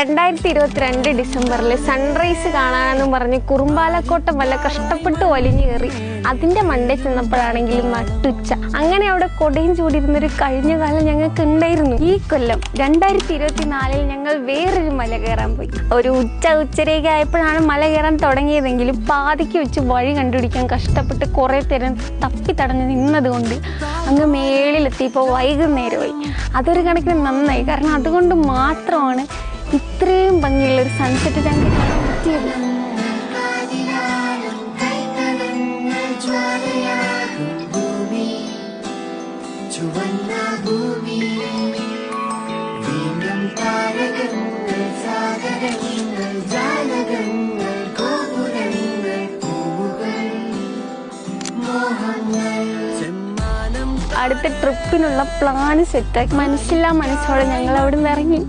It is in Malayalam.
2022 ഡിസംബറിൽ സൺറൈസ് കാണാനെന്നും പറഞ്ഞ് കുറുമ്പാലക്കോട്ട വല്ല കഷ്ടപ്പെട്ട് വലിഞ്ഞു കയറി. അതിൻ്റെ മണ്ടേ ചെന്നപ്പോഴാണെങ്കിലും നട്ടുച്ച. അങ്ങനെ അവിടെ കൊടയും ചൂടിരുന്നൊരു കഴിഞ്ഞ കാലം ഞങ്ങൾക്ക് ഉണ്ടായിരുന്നു. ഈ കൊല്ലം 2024 ഞങ്ങൾ വേറൊരു മല കയറാൻ പോയി. ഒരു ഉച്ചരേഖ ആയപ്പോഴാണ് മല കയറാൻ തുടങ്ങിയതെങ്കിലും പാതിക്ക് വെച്ച് വഴി കണ്ടുപിടിക്കാൻ കഷ്ടപ്പെട്ട് കുറേ നേരം തപ്പി തടഞ്ഞ് നിന്നതുകൊണ്ട് അങ്ങ് മേളിലെത്തിയപ്പോൾ വൈകുന്നേരമായി. അതൊരു കണക്കിന് നന്നായി, കാരണം അതുകൊണ്ട് മാത്രമാണ് ഇത്രയും ഭംഗിയുള്ളൊരു സൺസെറ്റ് ഞങ്ങൾക്ക് കാണാൻ പറ്റിയത്. അടുത്ത ട്രിപ്പിനുള്ള പ്ലാന് സെറ്റാക്കി മനസ്സില്ലാ മനസ്സോടെ ഞങ്ങൾ അവിടെ നിന്ന് ഇറങ്ങി.